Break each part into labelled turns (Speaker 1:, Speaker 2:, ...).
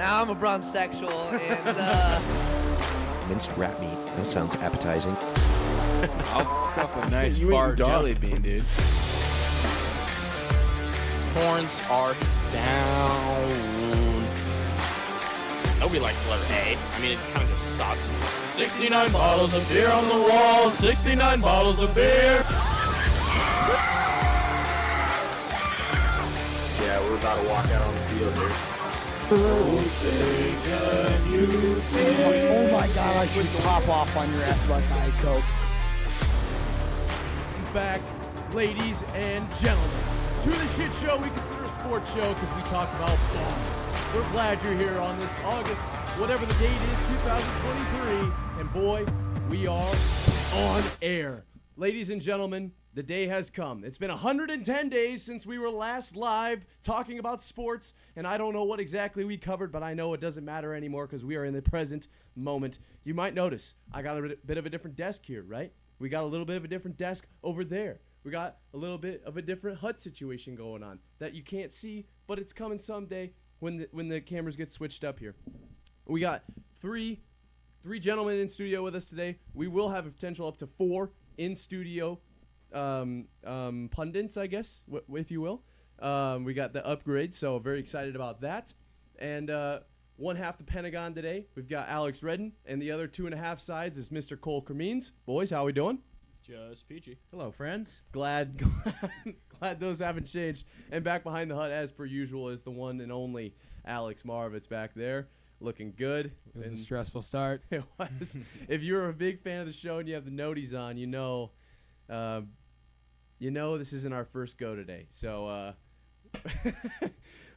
Speaker 1: Now I'm a bromsexual, and
Speaker 2: Minced rat meat. That sounds appetizing.
Speaker 3: I'll fuck a nice fart jelly bean, dude.
Speaker 4: Horns are down. Nobody likes the letter A. I mean, it kind of just sucks. 69 bottles of beer on the wall. 69 bottles of beer.
Speaker 5: Yeah, we're about to walk out on the field here.
Speaker 6: Oh my god, I should pop off on your ass like Diet Coke.
Speaker 7: Back, ladies and gentlemen, to the shit show we consider a sports show because we talk about bombs. We're glad you're here on this August, whatever the date is, 2023, and boy, we are on air. Ladies and gentlemen, the day has come. It's been 110 days since we were last live talking about sports, and I don't know what exactly we covered, but I know it doesn't matter anymore because we are in the present moment. You might notice I got a bit of a different desk here, right? We got a little bit of a different desk over there. We got a little bit of a different hut situation going on that you can't see, but it's coming someday when the cameras get switched up here. We got three gentlemen in studio with us today. We will have a potential up to 4 in studio pundits, I guess, if you will. We got the upgrade, so very excited about that. And one half the Pentagon today, we've got Alex Redden, and the other 2.5 sides is Mr. Cole Cremines. Boys, how we doing?
Speaker 4: Just peachy.
Speaker 7: Hello, friends. Glad those haven't changed. And back behind the hut, as per usual, is the one and only Alex Marv. It's back there, looking good.
Speaker 3: It was a stressful start.
Speaker 7: It was. If you're a big fan of the show and you have the noties on, you know this isn't our first go today. So,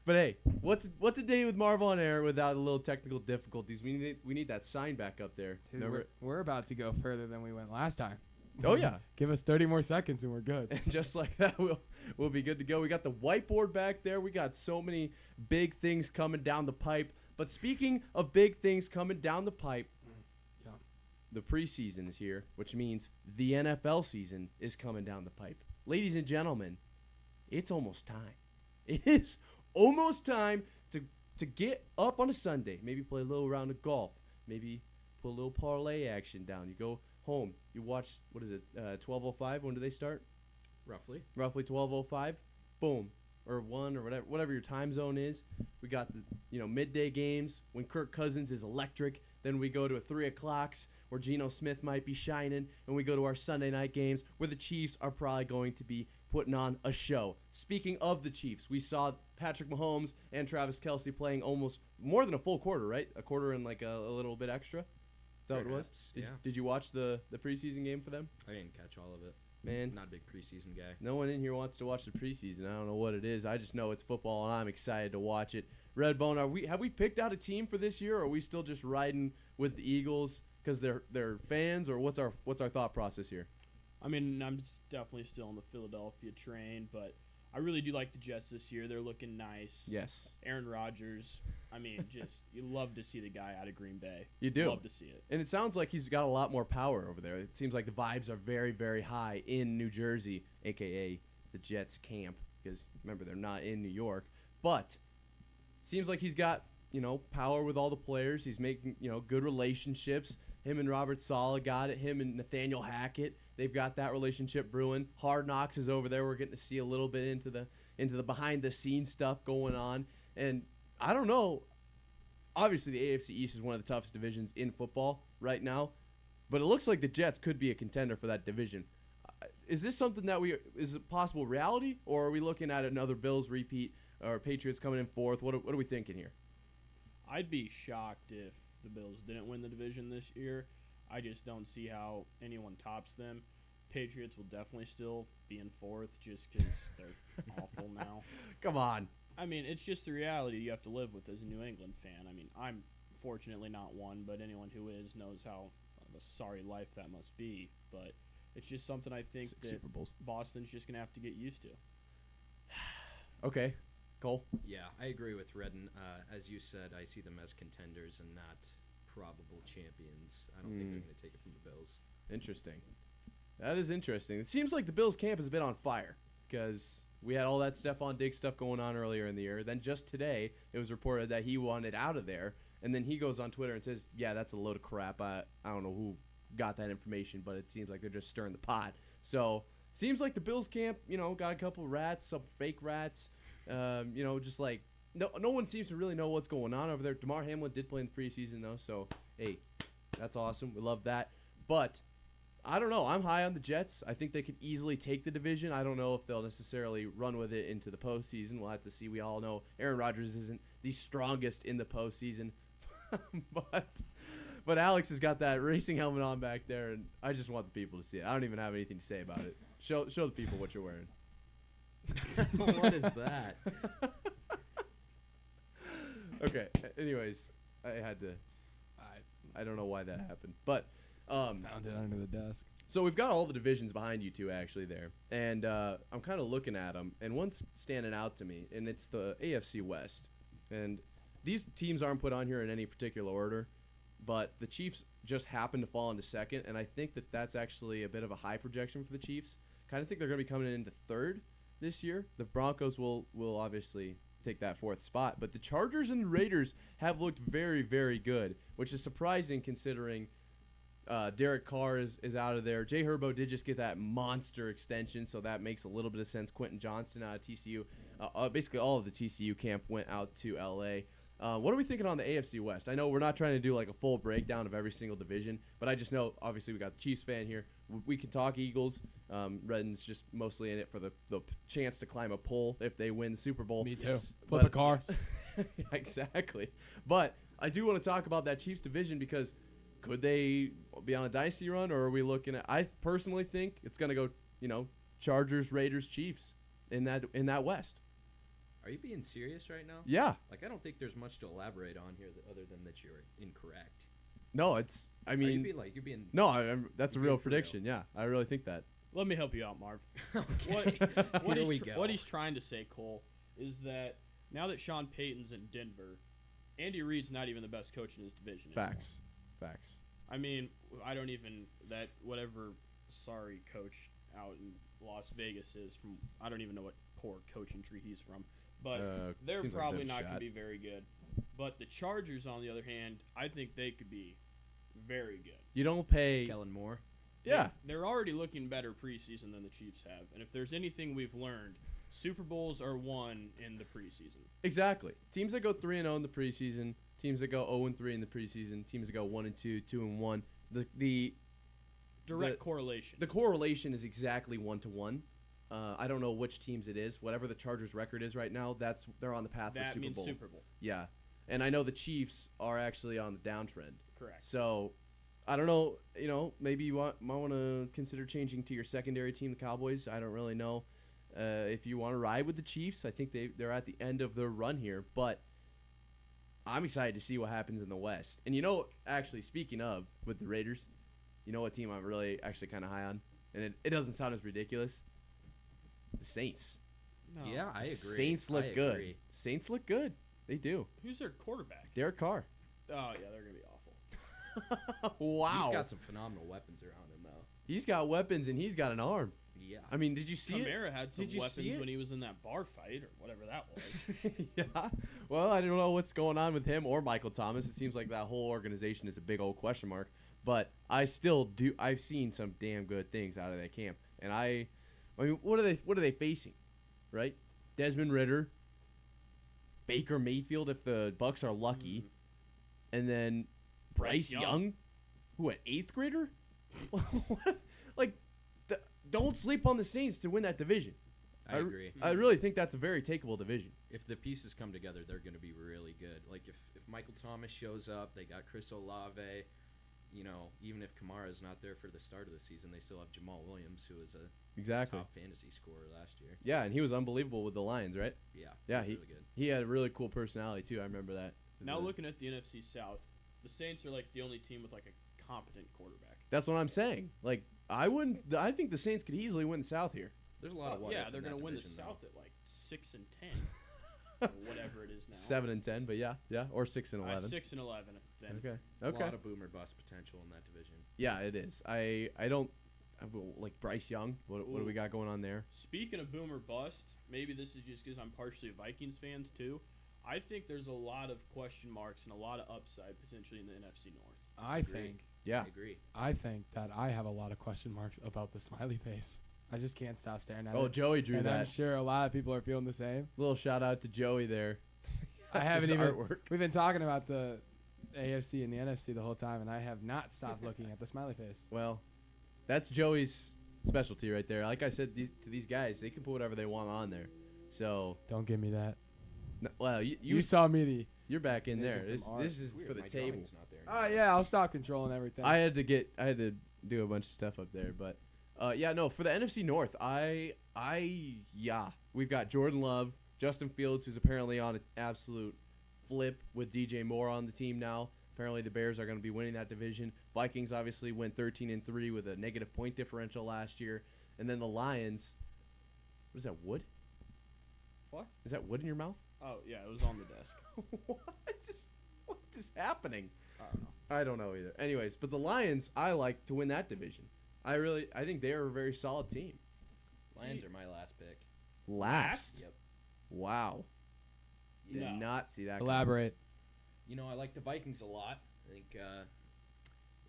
Speaker 7: but hey, what's a day with Marv on air without a little technical difficulties? We need that sign back up there.
Speaker 3: Dude, we're about to go further than we went last time.
Speaker 7: Oh yeah.
Speaker 3: Give us 30 more seconds and we're good.
Speaker 7: And just like that, we'll be good to go. We got the whiteboard back there. We got so many big things coming down the pipe. But speaking of big things coming down the pipe, the preseason is here, which means the NFL season is coming down the pipe. Ladies and gentlemen, it's almost time. It is almost time to get up on a Sunday, maybe play a little round of golf, maybe put a little parlay action down. You go home, you watch, 12:05? When do they start?
Speaker 5: Roughly
Speaker 7: 12:05. Boom. Or 1 or whatever your time zone is. We got the midday games when Kirk Cousins is electric. Then we go to a 3 o'clocks where Geno Smith might be shining, and we go to our Sunday night games where the Chiefs are probably going to be putting on a show. Speaking of the Chiefs, we saw Patrick Mahomes and Travis Kelce playing almost more than a full quarter, right? A quarter and like a little bit extra. Is that what it was? Did you watch the preseason game for them?
Speaker 5: I didn't catch all of it.
Speaker 7: Man,
Speaker 5: not a big preseason guy.
Speaker 7: No one in here wants to watch the preseason. I don't know what it is. I just know it's football, and I'm excited to watch it. Redbone, have we picked out a team for this year, or are we still just riding with the Eagles because they're fans, or what's our thought process here?
Speaker 8: I mean, I'm definitely still on the Philadelphia train, but I really do like the Jets this year. They're looking nice.
Speaker 7: Yes.
Speaker 8: Aaron Rodgers, I mean, just you love to see the guy out of Green Bay.
Speaker 7: You do.
Speaker 8: Love to see it.
Speaker 7: And it sounds like he's got a lot more power over there. It seems like the vibes are very, very high in New Jersey, a.k.a. the Jets camp, because, remember, they're not in New York. But seems like he's got, power with all the players. He's making, good relationships. Him and Robert Saleh got it. Him and Nathaniel Hackett, they've got that relationship brewing. Hard Knocks is over there. We're getting to see a little bit into the behind-the-scenes stuff going on. And I don't know. Obviously, the AFC East is one of the toughest divisions in football right now. But it looks like the Jets could be a contender for that division. Is this something that is a possible reality, or are we looking at another Bills repeat or Patriots coming in fourth? What are we thinking here?
Speaker 8: I'd be shocked if the Bills didn't win the division this year. I just don't see how anyone tops them. Patriots will definitely still be in fourth just because they're awful now.
Speaker 7: Come on.
Speaker 8: I mean, it's just the reality you have to live with as a New England fan. I mean, I'm fortunately not one, but anyone who is knows how of a sorry life that must be. But it's just something I think that Boston's just going to have to get used to.
Speaker 7: Okay. Cole?
Speaker 5: Yeah, I agree with Redden. As you said, I see them as contenders and not probable champions. I don't think they're going to take it from the Bills.
Speaker 7: Interesting. That is interesting. It seems like the Bills camp has been on fire because We had all that Stephon Diggs stuff going on earlier in the year. Then just today, it was reported that he wanted out of there. And then he goes on Twitter and says, yeah, that's a load of crap. I don't know who got that information, but it seems like they're just stirring the pot. So seems like the Bills camp, got a couple of rats, some fake rats. Just like no one seems to really know what's going on over there. Damar Hamlin did play in the preseason, though. So, hey, that's awesome. We love that. But I don't know. I'm high on the Jets. I think they could easily take the division. I don't know if they'll necessarily run with it into the postseason. We'll have to see. We all know Aaron Rodgers isn't the strongest in the postseason. but Alex has got that racing helmet on back there, and I just want the people to see it. I don't even have anything to say about it. Show the people what you're wearing.
Speaker 5: What is that?
Speaker 7: Okay. Anyways, I had to. I don't know why that happened, but
Speaker 3: Found it under the desk.
Speaker 7: so we've got all the divisions behind you two actually there, and I'm kind of looking at them, and one's standing out to me, and it's the AFC West, and these teams aren't put on here in any particular order, but the Chiefs just happen to fall into second, and I think that that's actually a bit of a high projection for the Chiefs. Kind of think they're going to be coming into third this year. The Broncos will obviously take that fourth spot, but the Chargers and the Raiders have looked very, very good, which is surprising considering Derek Carr is out of there. Jay Herbo did just get that monster extension, so that makes a little bit of sense. Quentin Johnston out of TCU. Basically all of the TCU camp went out to L.A. What are we thinking on the AFC West? I know we're not trying to do like a full breakdown of every single division, but I just know, obviously, we got the Chiefs fan here. We can talk Eagles. Redden's just mostly in it for the chance to climb a pole if they win the Super Bowl.
Speaker 3: Me too. Flip a car.
Speaker 7: Exactly. But I do want to talk about that Chiefs division because could they be on a dynasty run, or are we looking at – I personally think it's going to go, Chargers, Raiders, Chiefs in that West.
Speaker 5: Are you being serious right now?
Speaker 7: Yeah.
Speaker 5: Like, I don't think there's much to elaborate on here other than that you're incorrect.
Speaker 7: No, it's – I mean –
Speaker 5: you're being
Speaker 7: No, that's a
Speaker 5: you're
Speaker 7: real
Speaker 5: being for
Speaker 7: prediction.
Speaker 5: real.
Speaker 7: Yeah, I really think that.
Speaker 8: Let me help you out, Marv.
Speaker 5: Okay.
Speaker 8: What
Speaker 5: Here we go.
Speaker 8: What he's trying to say, Cole, is that now that Sean Payton's in Denver, Andy Reid's not even the best coach in his division anymore.
Speaker 7: Facts.
Speaker 8: I mean, I don't even that whatever sorry coach out in Las Vegas is from. I don't even know what poor coaching tree he's from, but they're
Speaker 7: seems like
Speaker 8: probably
Speaker 7: a bit of a
Speaker 8: not going
Speaker 7: shot.
Speaker 8: to be very good. But the Chargers, on the other hand, I think they could be very good.
Speaker 7: You don't pay –
Speaker 5: Kellen Moore.
Speaker 7: Yeah.
Speaker 8: They're already looking better preseason than the Chiefs have, and if there's anything we've learned, Super Bowls are won in the preseason.
Speaker 7: Exactly. Teams that go 3-0 in the preseason, teams that go 0-3 in the preseason, teams that go 1-2, 2-1. The
Speaker 8: Direct correlation.
Speaker 7: The correlation is exactly 1-to-1. I don't know which teams it is. Whatever the Chargers' record is right now, they're on the path for
Speaker 8: that
Speaker 7: Super
Speaker 8: means
Speaker 7: Bowl.
Speaker 8: Super Bowl.
Speaker 7: Yeah, and I know the Chiefs are actually on the downtrend.
Speaker 8: Correct.
Speaker 7: So, I don't know. Maybe you might want to consider changing to your secondary team, the Cowboys. I don't really know if you want to ride with the Chiefs. I think they're at the end of their run here, but I'm excited to see what happens in the West. And actually, speaking of with the Raiders, you know what team I'm really actually kind of high on, and it doesn't sound as ridiculous. The Saints.
Speaker 8: No.
Speaker 5: Yeah, I agree.
Speaker 7: Saints look
Speaker 5: I
Speaker 7: good.
Speaker 5: agree.
Speaker 7: Saints look good. They do.
Speaker 8: Who's their quarterback?
Speaker 7: Derek Carr.
Speaker 8: Oh yeah, they're gonna be awful.
Speaker 7: Wow.
Speaker 5: He's got some phenomenal weapons around him, though.
Speaker 7: He's got weapons and he's got an arm.
Speaker 5: Yeah.
Speaker 7: I mean, did you see it?
Speaker 8: Kamara had some
Speaker 7: Did you see
Speaker 8: weapons
Speaker 7: it?
Speaker 8: when he was in that bar fight or whatever that was.
Speaker 7: Yeah. Well, I don't know what's going on with him or Michael Thomas. It seems like that whole organization is a big old question mark. But I still do. I've seen some damn good things out of that camp. And I mean, what are they facing, right? Desmond Ridder, Baker Mayfield if the Bucks are lucky, and then Bryce Young, who an 8th grader? What? Like, don't sleep on the Saints to win that division.
Speaker 5: I agree.
Speaker 7: I really think that's a very takeable division.
Speaker 5: If the pieces come together, they're going to be really good. Like, if Michael Thomas shows up, they got Chris Olave. Even if Kamara's not there for the start of the season, they still have Jamal Williams, who was a top fantasy scorer last year.
Speaker 7: Yeah, and he was unbelievable with the Lions, right?
Speaker 5: Yeah,
Speaker 7: he
Speaker 5: really good.
Speaker 7: He had a really cool personality too. I remember that.
Speaker 8: Now looking at the NFC South, the Saints are like the only team with like a competent quarterback.
Speaker 7: That's what I'm saying. Like, I think the Saints could easily win the South here.
Speaker 5: There's a lot of what
Speaker 8: yeah,
Speaker 5: if
Speaker 8: they're
Speaker 5: in that
Speaker 8: gonna win the
Speaker 5: division,
Speaker 8: South
Speaker 5: though.
Speaker 8: at like 6-10 or whatever it is now.
Speaker 7: 7-10, but yeah, or 6-11.
Speaker 8: 6-11. Then.
Speaker 7: Okay.
Speaker 5: A lot of boomer bust potential in that division.
Speaker 7: Yeah, it is. I
Speaker 1: like Bryce Young. What do we got going on there?
Speaker 8: Speaking of boom or bust, maybe this is just because I'm partially a Vikings fans too. I think there's a lot of question marks and a lot of upside potentially in the NFC North.
Speaker 6: I think that I have a lot of question marks about the smiley face. I just can't stop staring at it.
Speaker 1: Oh, Joey drew
Speaker 6: and
Speaker 1: that.
Speaker 6: I'm sure a lot of people are feeling the same.
Speaker 1: Little shout out to Joey there.
Speaker 6: I haven't even.
Speaker 1: Artwork.
Speaker 6: We've been talking about the AFC and the NFC the whole time, and I have not stopped looking at the smiley face.
Speaker 1: Well, that's Joey's specialty right there. Like I said, these guys, they can put whatever they want on there. So
Speaker 6: don't give me that.
Speaker 1: No, well,
Speaker 6: you saw me
Speaker 1: you're back in there. This is
Speaker 5: Weird,
Speaker 1: for the
Speaker 5: my
Speaker 1: table.
Speaker 5: drawing's not there
Speaker 6: Oh
Speaker 5: anymore.
Speaker 6: yeah, I'll stop controlling everything.
Speaker 1: I had to do a bunch of stuff up there, but yeah, no, for the NFC North, we've got Jordan Love, Justin Fields, who's apparently on an absolute flip with DJ Moore on the team now. Apparently the Bears are going to be winning that division. Vikings obviously went 13-3 with a negative point differential last year, and then the Lions. What is that, wood?
Speaker 8: What?
Speaker 1: Is that wood in your mouth?
Speaker 8: Oh yeah, it was on the desk.
Speaker 1: What is happening?
Speaker 8: I don't know.
Speaker 1: I don't know either. Anyways, but the Lions, I like to win that division. I think they are a very solid team.
Speaker 5: Lions are my last pick.
Speaker 1: Last?
Speaker 5: Yep.
Speaker 1: Wow. Did
Speaker 8: No.
Speaker 1: not see that.
Speaker 6: Elaborate.
Speaker 5: You know, I like the Vikings a lot. I think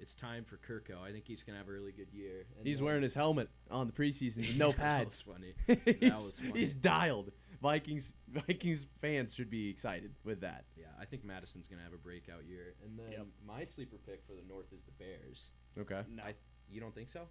Speaker 5: it's time for Kirko. I think he's going to have a really good year. And
Speaker 1: He's wearing his helmet on the preseason with no
Speaker 5: That
Speaker 1: pads.
Speaker 5: was funny.
Speaker 1: he's,
Speaker 5: That was funny.
Speaker 1: he's dialed. Vikings fans should be excited with that.
Speaker 5: Yeah, I think Madison's going to have a breakout year. And then my sleeper pick for the North is the Bears.
Speaker 1: Okay.
Speaker 8: No.
Speaker 5: You don't think so?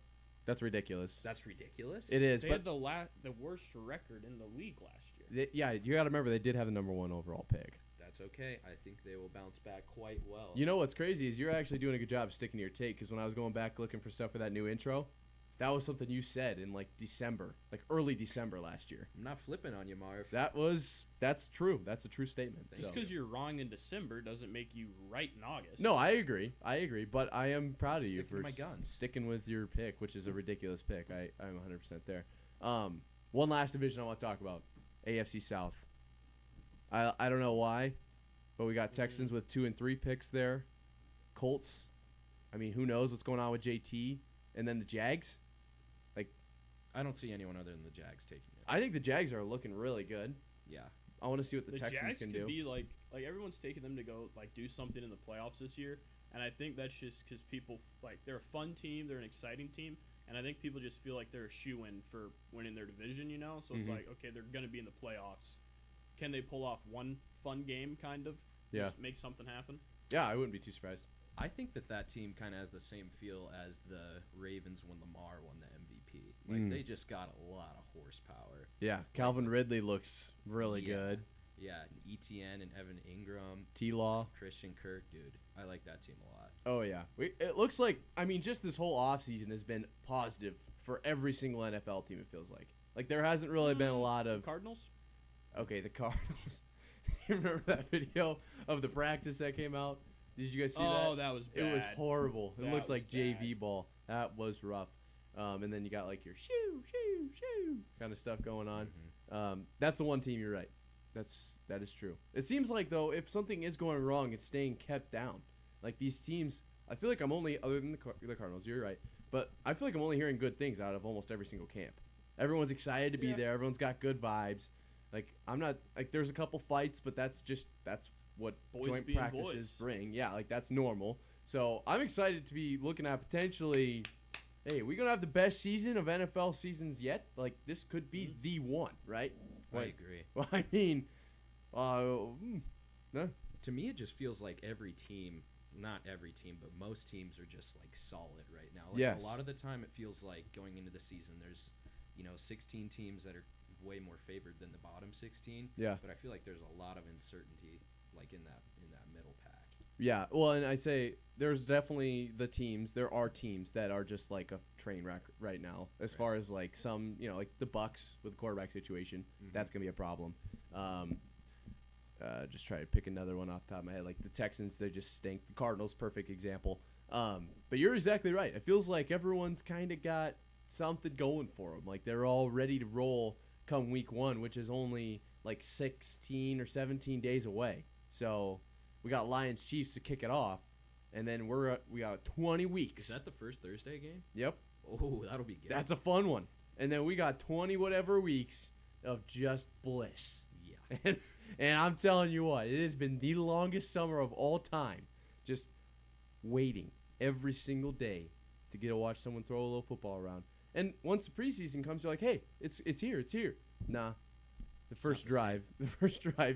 Speaker 1: That's ridiculous.
Speaker 5: That's ridiculous.
Speaker 1: It is,
Speaker 8: They
Speaker 1: but
Speaker 8: had the worst record in the league last year.
Speaker 1: yeah, you got to remember they did have the number 1 overall pick.
Speaker 5: That's okay. I think they will bounce back quite well.
Speaker 1: You know what's crazy is you're actually doing a good job sticking to your take, because when I was going back looking for stuff for that new intro, that was something you said in like December, like early December last year.
Speaker 5: I'm not flipping on you, Marv.
Speaker 1: That's true. That's a true statement.
Speaker 8: Just because you're wrong in December doesn't make you right in August.
Speaker 1: No, I agree, but I am proud of you
Speaker 5: Sticking
Speaker 1: for
Speaker 5: to my guns.
Speaker 1: sticking with your pick, which is a ridiculous pick. I'm 100% there. One last division I want to talk about, AFC South. I don't know why, but we got Texans with 2 and 3 picks there. Colts, I mean, who knows what's going on with JT, and then the Jags.
Speaker 5: I don't see anyone other than the Jags taking it.
Speaker 1: I think the Jags are looking really good.
Speaker 5: Yeah.
Speaker 1: I want to see what the Texans
Speaker 8: Jags
Speaker 1: can
Speaker 8: could
Speaker 1: do.
Speaker 8: be like everyone's taking them to go like do something in the playoffs this year, and I think that's just because people like they're a fun team, they're an exciting team, and I think people just feel like they're a shoe-in for winning their division, you know. So it's like, okay, they're gonna be in the playoffs. Can they pull off one fun game, kind of?
Speaker 1: Yeah.
Speaker 8: Just make something happen.
Speaker 1: Yeah, I wouldn't be too surprised.
Speaker 5: I think that team kind of has the same feel as the Ravens when Lamar won the MVP. Like, they just got a lot of horsepower.
Speaker 1: Yeah, Calvin Ridley looks really good.
Speaker 5: Yeah, and ETN and Evan Ingram.
Speaker 1: T-Law.
Speaker 5: Christian Kirk, dude. I like that team a lot.
Speaker 1: Oh, yeah. It looks like, I mean, just this whole offseason has been positive for every single NFL team, it feels like. Like, there hasn't really been a lot of...
Speaker 8: Cardinals?
Speaker 1: Okay, the Cardinals. You remember that video of the practice that came out? Did you guys see that?
Speaker 8: Oh, that was bad.
Speaker 1: It was horrible. It
Speaker 8: That
Speaker 1: looked like
Speaker 8: was
Speaker 1: JV
Speaker 8: bad.
Speaker 1: ball. That was rough. And then you got like your shoo, shoo, shoo kind of stuff going on. That's the one team, you're right. That is true. It seems like, though, if something is going wrong, it's staying kept down. Like these teams, I feel like I'm only, other than the Cardinals, you're right, but I feel like I'm only hearing good things out of almost every single camp. Everyone's excited to be there. Everyone's got good vibes. Like, I'm not, like, there's a couple fights, but that's what
Speaker 8: Boys
Speaker 1: joint
Speaker 8: being
Speaker 1: practices
Speaker 8: boys.
Speaker 1: bring. Yeah, like, that's normal. So I'm excited to be looking at potentially, hey, we're going to have the best season of NFL seasons yet. Like, this could be the one, right?
Speaker 5: I
Speaker 1: Like,
Speaker 5: agree.
Speaker 1: well, I mean, no.
Speaker 5: To me, it just feels like every team, not every team, but most teams are just, like, solid right now. Like,
Speaker 1: Yes.
Speaker 5: a lot of the time it feels like going into the season there's, 16 teams that are way more favored than the bottom 16.
Speaker 1: Yeah.
Speaker 5: But I feel like there's a lot of uncertainty, like, in that middle pack.
Speaker 1: Yeah, well, and I say there's definitely there are teams that are just like a train wreck right now as far as like some, like the Bucks with the quarterback situation. That's going to be a problem. Just try to pick another one off the top of my head. Like the Texans, they just stink. The Cardinals, perfect example. But you're exactly right. It feels like everyone's kind of got something going for them. Like they're all ready to roll come week 1, which is only like 16 or 17 days away. So we got Lions Chiefs to kick it off, and then we got 20 weeks.
Speaker 5: Is that the first Thursday game?
Speaker 1: Yep.
Speaker 5: Oh, that'll be good.
Speaker 1: That's a fun one. And then we got 20 whatever weeks of just bliss.
Speaker 5: Yeah.
Speaker 1: And I'm telling you what, it has been the longest summer of all time. Just waiting every single day to get to watch someone throw a little football around. And once the preseason comes, you're like, hey, it's here. Nah. The first drive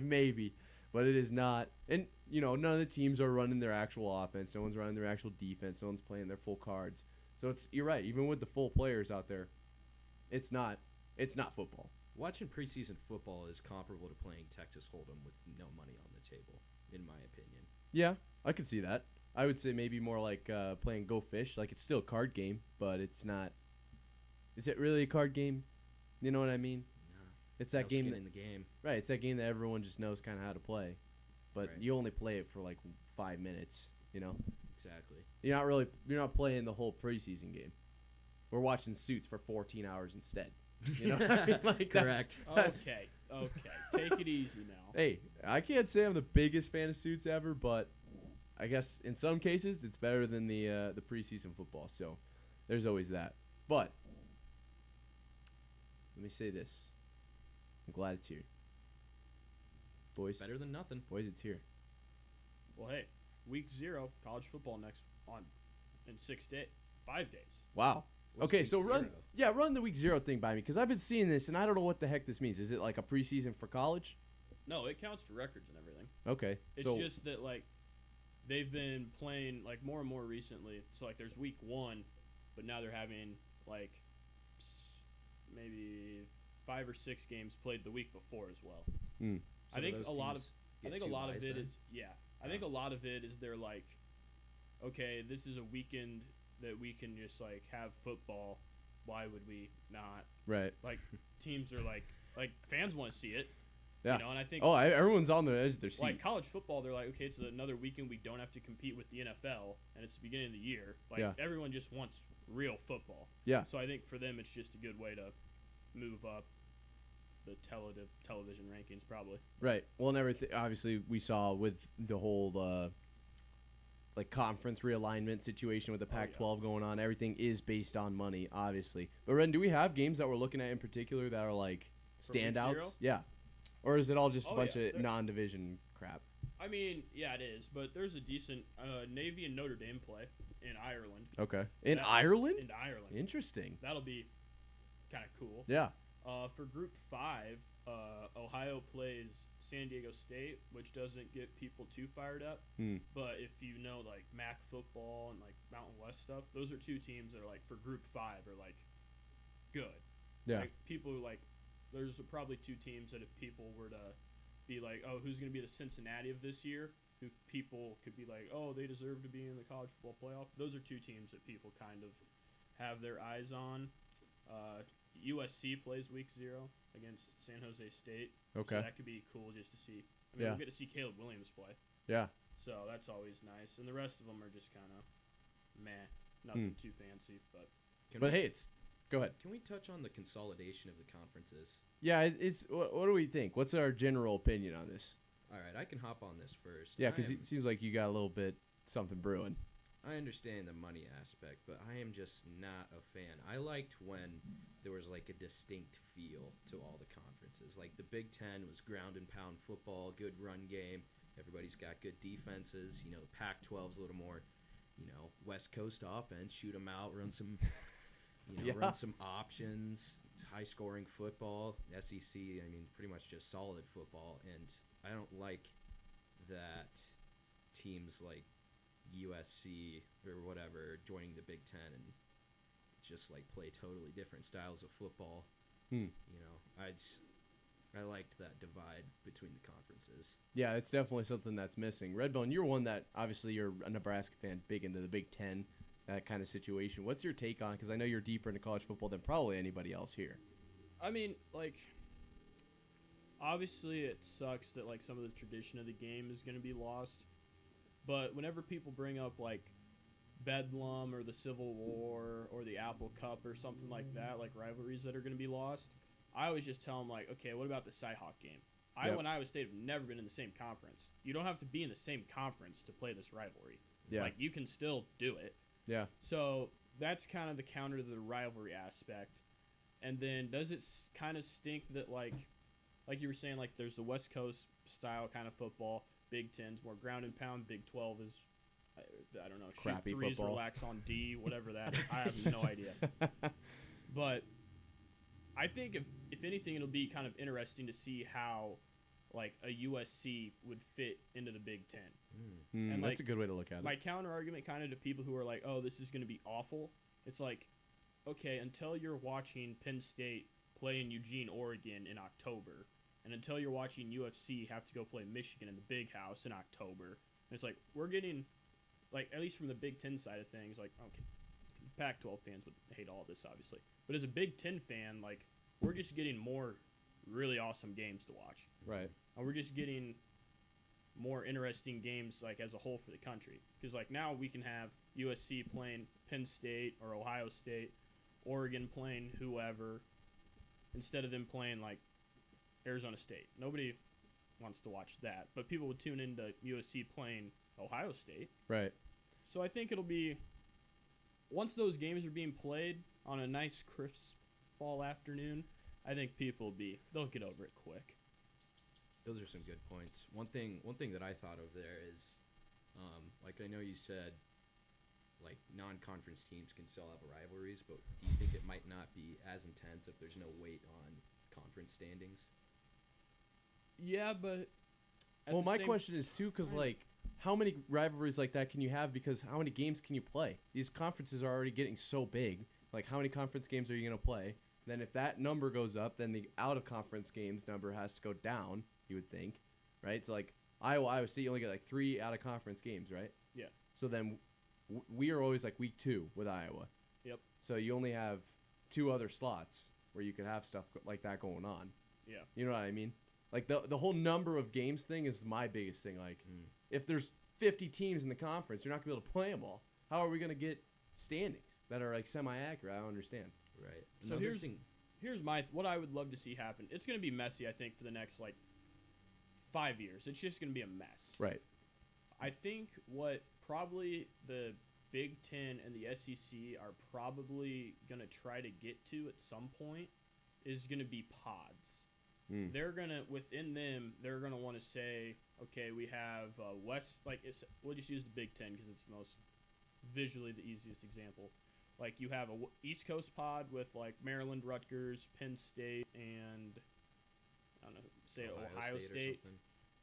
Speaker 1: maybe, but it is not. And, none of the teams are running their actual offense. No one's running their actual defense. No one's playing their full cards. So you're right. Even with the full players out there, it's not football.
Speaker 5: Watching preseason football is comparable to playing Texas Hold'em with no money on the table, in my opinion.
Speaker 1: Yeah, I could see that. I would say maybe more like playing Go Fish. Like, it's still a card game, but it's not. Is it really a card game? You know what I mean?
Speaker 5: No.
Speaker 1: It's that game.
Speaker 5: In the game.
Speaker 1: Right, it's that game that everyone just knows kind of how to play. But you only play it for like 5 minutes,
Speaker 5: Exactly.
Speaker 1: You're not playing the whole preseason game. We're watching Suits for 14 hours instead. You know what I mean? Like,
Speaker 5: correct.
Speaker 8: Okay. Take it easy now.
Speaker 1: Hey, I can't say I'm the biggest fan of Suits ever, but I guess in some cases it's better than the preseason football. So there's always that. But let me say this: I'm glad it's here, boys.
Speaker 5: Better than nothing.
Speaker 1: Boys, it's here.
Speaker 8: Well, hey, week 0, college football in 5 days.
Speaker 1: Wow.
Speaker 5: What's
Speaker 1: Okay,
Speaker 5: week
Speaker 1: so run
Speaker 5: 0?
Speaker 1: Run the week 0 thing by me, because I've been seeing this and I don't know what the heck this means. Is it like a preseason for college?
Speaker 8: No, it counts for records and everything.
Speaker 1: Okay.
Speaker 8: It's just that they've been playing more and more recently. So there's week 1, but now they're having maybe 5 or 6 games played the week before as well.
Speaker 5: So
Speaker 8: I think
Speaker 5: those
Speaker 8: a lot
Speaker 5: teams
Speaker 8: I
Speaker 5: get
Speaker 8: think a
Speaker 5: two
Speaker 8: lot of
Speaker 5: buys
Speaker 8: it
Speaker 5: then?
Speaker 8: is I think a lot of it is they're okay, this is a weekend that we can just have football. Why would we not?
Speaker 1: Right.
Speaker 8: Teams are fans want to see it.
Speaker 1: Yeah.
Speaker 8: And I think
Speaker 1: everyone's on the edge of their seat.
Speaker 8: college football, they're okay, it's another weekend we don't have to compete with the NFL, and it's the beginning of the year. Everyone just wants real football.
Speaker 1: Yeah.
Speaker 8: So I think for them, it's just a good way to move up the television rankings, probably.
Speaker 1: Right. Well, and everything. Obviously, we saw with the whole conference realignment situation with the Pac-12 going on. Everything is based on money, obviously. But Ren, do we have games that we're looking at in particular that are standouts? Yeah. Or is it all just a bunch of non-division crap?
Speaker 8: I mean, yeah, it is. But there's a decent Navy and Notre Dame play in Ireland.
Speaker 1: Okay. In Ireland?
Speaker 8: In Ireland.
Speaker 1: Interesting.
Speaker 8: That'll be kind of cool.
Speaker 1: Yeah.
Speaker 8: For Group 5, Ohio plays San Diego State, which doesn't get people too fired up. But if you know MAC football and Mountain West stuff, those are 2 teams that are for Group 5 are good.
Speaker 1: Yeah.
Speaker 8: People there's probably 2 teams that if people were to be oh, who's going to be the Cincinnati of this year, who people could be oh, they deserve to be in the college football playoff. Those are 2 teams that people kind of have their eyes on. USC plays week 0 against San Jose State.
Speaker 1: Okay.
Speaker 8: So that could be cool just to see. We'll get to see Caleb Williams play.
Speaker 1: Yeah.
Speaker 8: So that's always nice. And the rest of them are just kind of meh. Nothing too fancy. But
Speaker 1: go ahead.
Speaker 5: Can we touch on the consolidation of the conferences?
Speaker 1: Yeah, it's what do we think? What's our general opinion on this?
Speaker 5: All right, I can hop on this first.
Speaker 1: Yeah, because it seems like you got a little bit something brewing.
Speaker 5: I understand the money aspect, but I am just not a fan. I liked when there was a distinct feel to all the conferences. The Big Ten was ground and pound football, good run game. Everybody's got good defenses. The Pac-12's a little more, West Coast offense, shoot them out, run some, run some options, high-scoring football. SEC, pretty much just solid football, and I don't like that teams like USC or whatever joining the Big Ten and just play totally different styles of football. I liked that divide between the conferences.
Speaker 1: Yeah, it's definitely something that's missing. Redbone, you're one that obviously you're a Nebraska fan, big into the Big Ten, that kind of situation. What's your take on it? Because I know you're deeper into college football than probably anybody else here.
Speaker 8: I mean, obviously it sucks that some of the tradition of the game is going to be lost. But whenever people bring up Bedlam or the Civil War or the Apple Cup or something like that, rivalries that are going to be lost, I always just tell them okay, what about the Cy-Hawk game? Iowa and Iowa State have never been in the same conference. You don't have to be in the same conference to play this rivalry.
Speaker 1: Yeah.
Speaker 8: Like, you can still do it.
Speaker 1: Yeah.
Speaker 8: So that's kind of the counter to the rivalry aspect. And then does it kind of stink that, like you were saying, like, there's the West Coast style kind of football, Big Ten's more ground and pound, Big 12 is, I don't know,
Speaker 1: crappy
Speaker 8: shoot threes,
Speaker 1: football.
Speaker 8: relax on D, whatever that is. I have no idea. But I think if anything, it'll be kind of interesting to see how, like, a USC would fit into the Big Ten.
Speaker 1: And that's a good way to look at it.
Speaker 8: My counter argument kind of to people who are like, oh, this is going to be awful. It's like, okay, until you're watching Penn State play in Eugene, Oregon in October, and until you're watching UFC have to go play Michigan in the Big House in October, and it's like, we're getting, like, at least from the Big Ten side of things, like, okay, Pac-12 fans would hate all this, obviously. But as a Big Ten fan, like, we're just getting more really awesome games to watch.
Speaker 1: Right.
Speaker 8: And we're just getting more interesting games, like, as a whole for the country. Because, like, now we can have USC playing Penn State or Ohio State, Oregon playing whoever, instead of them playing, like, Arizona State. Nobody wants to watch that. But people would tune into USC playing Ohio State.
Speaker 1: Right.
Speaker 8: So I think it'll be, once those games are being played on a nice, crisp fall afternoon, I think they'll get over it quick.
Speaker 5: Those are some good points. One thing that I thought of there is, like, I know you said, like, non-conference teams can still have rivalries, but do you think it might not be as intense if there's no weight on conference standings?
Speaker 8: Yeah, but
Speaker 1: Well, my question is, too, because, like, how many rivalries like that can you have? Because how many games can you play? These conferences are already getting so big. Like, how many conference games are you going to play? Then if that number goes up, then the out-of-conference games number has to go down, you would think, right? So, like, Iowa State, you only get, like, 3 out-of-conference games, right?
Speaker 8: Yeah.
Speaker 1: So then we are always, like, week 2 with Iowa.
Speaker 8: Yep.
Speaker 1: So you only have 2 other slots where you could have stuff like that going on.
Speaker 8: Yeah.
Speaker 1: You know what I mean? Like, the whole number of games thing is my biggest thing. Like, if there's 50 teams in the conference, you're not going to be able to play them all. How are we going to get standings that are, like, semi-accurate? I don't understand.
Speaker 5: Right.
Speaker 8: So here's what I would love to see happen. It's going to be messy, I think, for the next, like, 5 years. It's just going to be a mess.
Speaker 1: Right.
Speaker 8: I think what probably the Big Ten and the SEC are probably going to try to get to at some point is going to be pods. They're going to, within them, they're going to want to say, okay, we have we'll just use the Big Ten because it's the most visually the easiest example. Like, you have a East Coast pod with, like, Maryland, Rutgers, Penn State, and, I don't know, say Ohio State.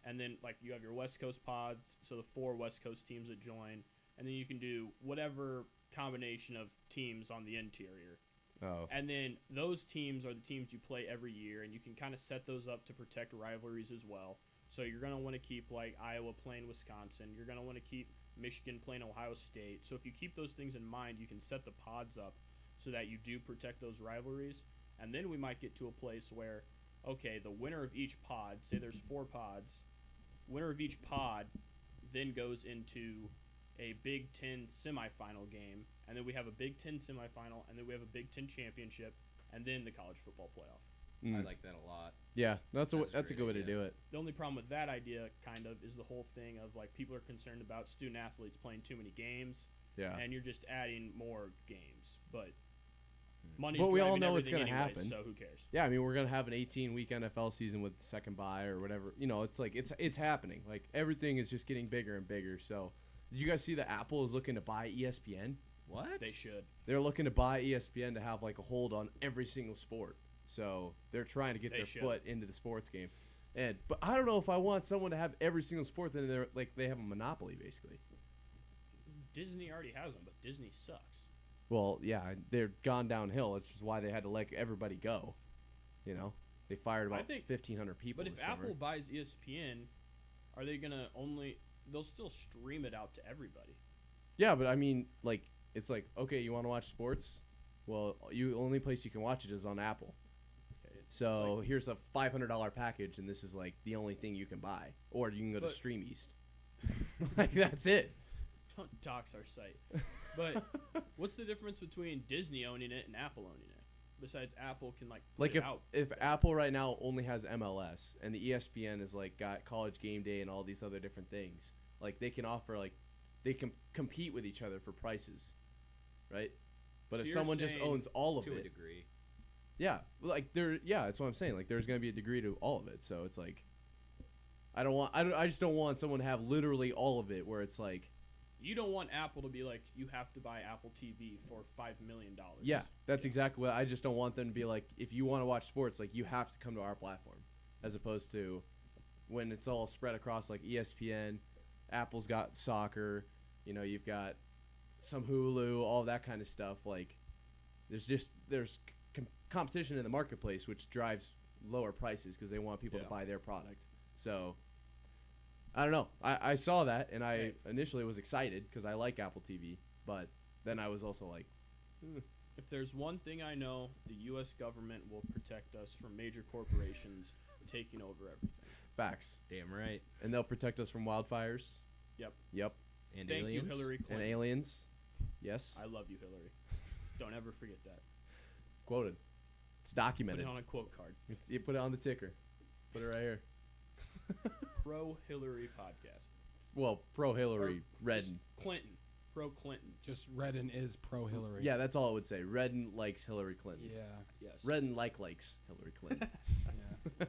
Speaker 8: And then, like, you have your West Coast pods, so the 4 West Coast teams that join. And then you can do whatever combination of teams on the interior.
Speaker 1: Oh.
Speaker 8: And then those teams are the teams you play every year, and you can kind of set those up to protect rivalries as well. So you're going to want to keep, like, Iowa playing Wisconsin. You're going to want to keep Michigan playing Ohio State. So if you keep those things in mind, you can set the pods up so that you do protect those rivalries. And then we might get to a place where, okay, the winner of each pod, say there's 4 pods, winner of each pod then goes into a Big Ten semifinal game, and then we have a Big Ten semifinal, and then we have a Big Ten championship, and then the college football playoff.
Speaker 5: I like that a lot.
Speaker 1: Yeah, that's a good way to
Speaker 5: idea.
Speaker 1: do it.
Speaker 8: The only problem with that idea, kind of, is the whole thing of, like, people are concerned about student athletes playing too many games,
Speaker 1: Yeah.
Speaker 8: and you're just adding more games. But money's
Speaker 1: But we all
Speaker 8: driving
Speaker 1: know it's
Speaker 8: everything
Speaker 1: gonna
Speaker 8: anyways,
Speaker 1: happen.
Speaker 8: so who cares?
Speaker 1: Yeah, I mean, we're gonna have an 18-week NFL season with the second bye or whatever. You know, it's like it's happening. Like, everything is just getting bigger and bigger. So, did you guys see that Apple is looking to buy ESPN?
Speaker 5: What?
Speaker 8: They should.
Speaker 1: They're looking to buy ESPN to have, like, a hold on every single sport. So they're trying to get their foot into the sports game. But I don't know if I want someone to have every single sport. Then they're like they have a monopoly basically.
Speaker 8: Disney already has them, but Disney sucks.
Speaker 1: Well, yeah, they're gone downhill. It's just why they had to let everybody go. You know, they fired about 1,500 people.
Speaker 8: But if Apple buys ESPN, are they gonna they'll still stream it out to everybody?
Speaker 1: Yeah, but I mean, like, it's like, okay, you want to watch sports? Well, the only place you can watch it is on Apple. So like, here's a $500 package, and this is, like, the only thing you can buy. Or you can go to Stream East. Like, that's it.
Speaker 8: Don't dox our site. But what's the difference between Disney owning it and Apple owning it? Besides, Apple can, like, put it out.
Speaker 1: If Apple right now only has MLS, and the ESPN is, like, got College Game Day and all these other different things, like, they can offer, like, they can compete with each other for prices, right? But
Speaker 8: So
Speaker 1: if
Speaker 8: you're
Speaker 1: someone just
Speaker 8: saying
Speaker 1: owns all of
Speaker 5: to a
Speaker 1: it,
Speaker 5: degree.
Speaker 1: yeah, like that's what I'm saying. Like there's gonna be a degree to all of it, so it's like, I just don't want someone to have literally all of it, where it's like,
Speaker 8: You don't want Apple to be like, you have to buy Apple TV for $5 million.
Speaker 1: yeah, that's exactly what I just don't want them to be like. If you want to watch sports, like you have to come to our platform, as opposed to when it's all spread across like ESPN, Apple's got soccer, you've got some Hulu, all that kind of stuff. Like there's competition in the marketplace, which drives lower prices because they want people to buy their product. So I don't know. I saw that and I initially was excited because I like Apple TV, but then I was also like,
Speaker 8: If there's one thing I know, the U.S. government will protect us from major corporations taking over everything.
Speaker 1: facts.
Speaker 5: Damn right.
Speaker 1: And they'll protect us from wildfires.
Speaker 8: Yep.
Speaker 5: And
Speaker 8: Thank
Speaker 5: aliens.
Speaker 8: you, Hillary
Speaker 1: And
Speaker 8: Clinton.
Speaker 1: aliens. Yes.
Speaker 8: I love you, Hillary. Don't ever forget that.
Speaker 1: Quoted. It's
Speaker 8: Put
Speaker 1: documented.
Speaker 8: it on a quote card.
Speaker 1: You put it on the ticker. Put it right here.
Speaker 8: Pro Hillary podcast.
Speaker 1: Well, pro Hillary,
Speaker 8: Or
Speaker 1: Redden.
Speaker 8: just Clinton. Pro Clinton.
Speaker 6: Just Redden is pro Hillary.
Speaker 1: Yeah, that's all I would say. Redden likes Hillary Clinton.
Speaker 6: Yeah.
Speaker 8: Yes.
Speaker 1: Redden likes Hillary Clinton.
Speaker 6: Yeah.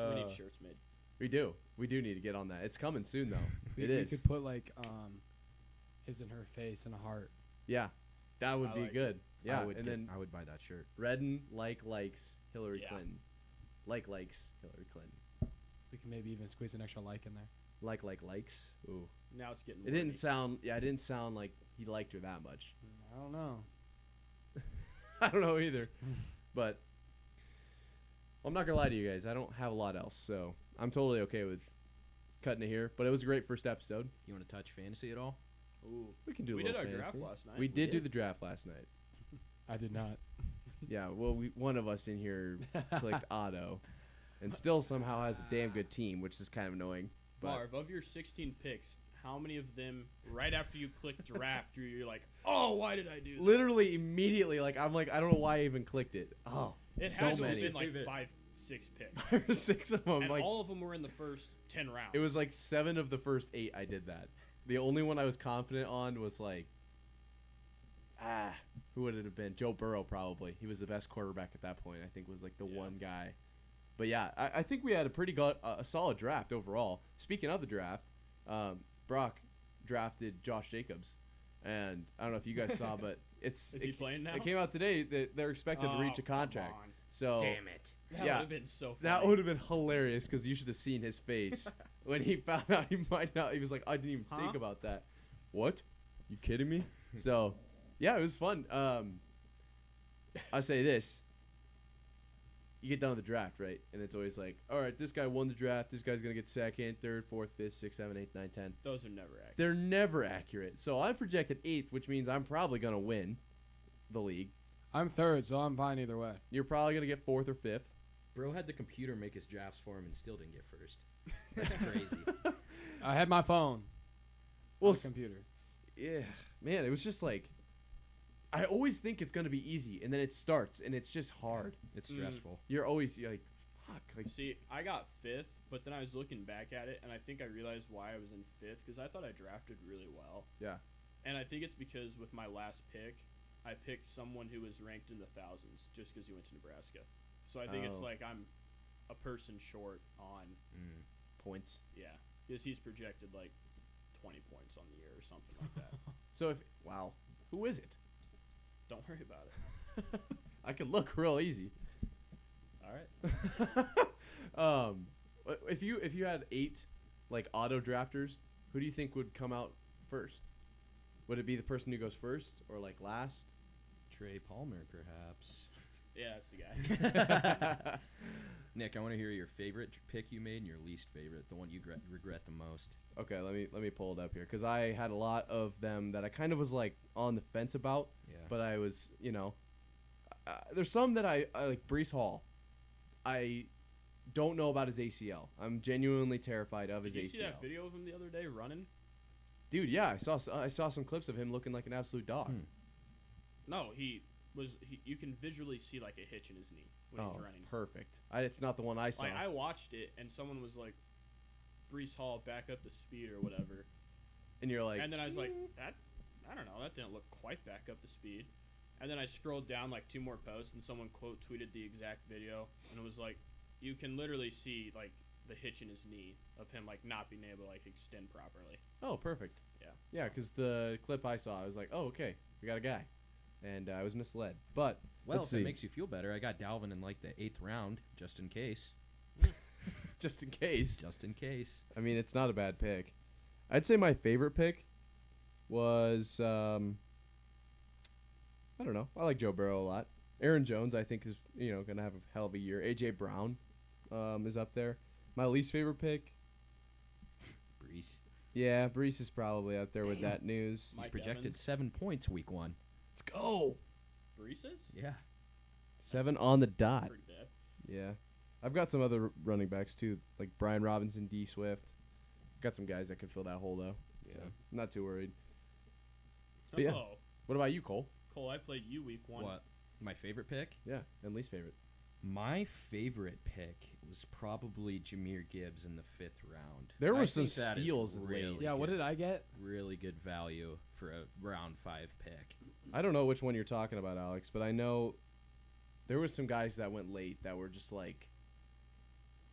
Speaker 8: We need shirts made.
Speaker 1: We do. We do need to get on that. It's coming soon, though.
Speaker 6: We
Speaker 1: is.
Speaker 6: could put like his and her face and a heart.
Speaker 1: Yeah, that would
Speaker 8: I
Speaker 1: be
Speaker 8: like
Speaker 1: good. Yeah,
Speaker 5: I would buy that shirt.
Speaker 1: Redden likes Hillary
Speaker 8: Yeah.
Speaker 1: Clinton. Likes Hillary Clinton.
Speaker 6: We can maybe even squeeze an extra like in there.
Speaker 1: Likes. Ooh.
Speaker 8: Now it's getting
Speaker 1: It didn't
Speaker 8: wordy.
Speaker 1: sound. Yeah, it didn't sound like he liked her that much.
Speaker 6: I don't know.
Speaker 1: I don't know either, but I'm not gonna lie to you guys. I don't have a lot else, so I'm totally okay with cutting it here. But it was a great first episode.
Speaker 5: You want to touch fantasy at all?
Speaker 8: Ooh.
Speaker 1: We can do a
Speaker 8: We
Speaker 1: little
Speaker 8: did our
Speaker 1: fantasy.
Speaker 8: draft last night.
Speaker 1: We did do
Speaker 8: did.
Speaker 1: the draft last night.
Speaker 6: I did not.
Speaker 1: Yeah, well, one of us in here clicked auto, and still somehow has a damn good team, which is kind of annoying. But
Speaker 8: Marv, of your 16 picks, how many of them, right after you click draft, you're like, oh, why did I do that?
Speaker 1: literally immediately, I'm like, I don't know why I even clicked it. Oh,
Speaker 8: It
Speaker 1: so
Speaker 8: has to have
Speaker 1: many.
Speaker 8: been like 5-6 picks.
Speaker 1: 5 or 6 of them.
Speaker 8: And
Speaker 1: Like
Speaker 8: all of them were in the first 10 rounds.
Speaker 1: it was like 7 of the first 8. I did that. The only one I was confident on was like, who would it have been? Joe Burrow probably. He was the best quarterback at that point. I think was like the one guy. But yeah, I think we had a pretty a solid draft overall. Speaking of the draft, Brock drafted Josh Jacobs, and I don't know if you guys saw, but
Speaker 8: Is he playing now?
Speaker 1: It came out today that they're expected to reach a
Speaker 8: come
Speaker 1: contract.
Speaker 8: on.
Speaker 1: So
Speaker 5: Damn it.
Speaker 8: That
Speaker 1: yeah,
Speaker 8: would have been so funny.
Speaker 1: that would have been hilarious because you should have seen his face when he found out he might not. He was like, I didn't even think about that. What? You kidding me? So, yeah, it was fun. I say this. You get done with the draft, right? And it's always like, all right, this guy won the draft. This guy's going to get 2nd, 3rd, 4th, 5th, 6th, 7th, 8th, 9th, 10th.
Speaker 8: Those are never accurate.
Speaker 1: They're never accurate. So I projected 8th, which means I'm probably going to win the league.
Speaker 6: I'm 3rd, so I'm fine either way.
Speaker 1: You're probably going to get 4th or 5th.
Speaker 5: Bro had the computer make his drafts for him and still didn't get first. That's crazy.
Speaker 6: I had my phone.
Speaker 1: Well,
Speaker 6: On the computer.
Speaker 1: yeah, man, it was just like, I always think it's going to be easy, and then it starts, and it's just hard.
Speaker 5: It's stressful.
Speaker 1: You're always like, fuck. Like,
Speaker 8: See, I got 5th, but then I was looking back at it, and I think I realized why I was in 5th, because I thought I drafted really well.
Speaker 1: yeah.
Speaker 8: And I think it's because with my last pick, I picked someone who was ranked in the thousands just because he went to Nebraska. So I think it's
Speaker 1: Oh.
Speaker 8: like I'm a person short on,
Speaker 1: Points.
Speaker 8: yeah, because he's projected like 20 points on the year or something like that.
Speaker 1: So wow, who is it?
Speaker 8: Don't worry about it.
Speaker 1: I could look real easy.
Speaker 8: All right.
Speaker 1: If you had 8 like auto drafters, who do you think would come out first? Would it be the person who goes first or like last?
Speaker 5: Trey Palmer, perhaps.
Speaker 8: Yeah, that's the guy.
Speaker 5: Nick, I want to hear your favorite pick you made and your least favorite, the one you regret the most.
Speaker 1: Okay, let me pull it up here because I had a lot of them that I kind of was like on the fence about.
Speaker 5: Yeah.
Speaker 1: But I was, there's some that I like. Breece Hall, I don't know about his ACL. I'm genuinely terrified of his
Speaker 8: Did you
Speaker 1: ACL.
Speaker 8: see that video of him the other day running?
Speaker 1: Dude, yeah, I saw some clips of him looking like an absolute dog.
Speaker 8: No, you can visually see like a hitch in his knee when he's running.
Speaker 1: Perfect. It's not the one I saw.
Speaker 8: Like I watched it and someone was like, Breece Hall back up the speed or whatever,
Speaker 1: And you're like,
Speaker 8: and then I was like, that, I don't know, that didn't look quite back up to speed. And then I scrolled down like 2 more posts, and someone quote tweeted the exact video, and it was like, you can literally see like the hitch in his knee of him like not being able to like extend properly.
Speaker 1: oh, perfect.
Speaker 8: Yeah.
Speaker 1: Yeah, because the clip I saw, I was like, oh, okay, we got a guy. And I was misled. But,
Speaker 5: Well,
Speaker 1: let's
Speaker 5: if it
Speaker 1: see.
Speaker 5: makes you feel better, I got Dalvin in like the 8th round, just in case.
Speaker 1: Just in case.
Speaker 5: Just in case.
Speaker 1: I mean, it's not a bad pick. I'd say my favorite pick was, I don't know. I like Joe Burrow a lot. Aaron Jones, I think, is, going to have a hell of a year. A.J. Brown is up there. My least favorite pick,
Speaker 5: Brees.
Speaker 1: yeah, Brees is probably up there with that news.
Speaker 8: Mike
Speaker 5: He's projected
Speaker 8: Evans.
Speaker 5: 7 points week 1.
Speaker 1: Let's go.
Speaker 8: Breeses?
Speaker 5: Yeah.
Speaker 1: 7 on the dot.
Speaker 8: Pretty bad.
Speaker 1: Yeah. I've got some other running backs, too, like Brian Robinson, D. Swift. Got some guys that can fill that hole, though. So,
Speaker 5: Yeah.
Speaker 1: I'm not too worried. But yeah.
Speaker 8: Oh,
Speaker 1: What about you, Cole?
Speaker 8: Cole, I played you week 1.
Speaker 5: What? My favorite pick?
Speaker 1: Yeah, and least favorite.
Speaker 5: My favorite pick was probably Jahmyr Gibbs in the 5th round.
Speaker 1: There were
Speaker 5: I
Speaker 1: some
Speaker 5: think that is
Speaker 1: steals
Speaker 5: really
Speaker 1: late.
Speaker 6: Yeah, what
Speaker 5: good-
Speaker 6: did I get?
Speaker 5: Really good value for a round 5 pick.
Speaker 1: I don't know which one you're talking about, Alex, but I know there was some guys that went late that were just like,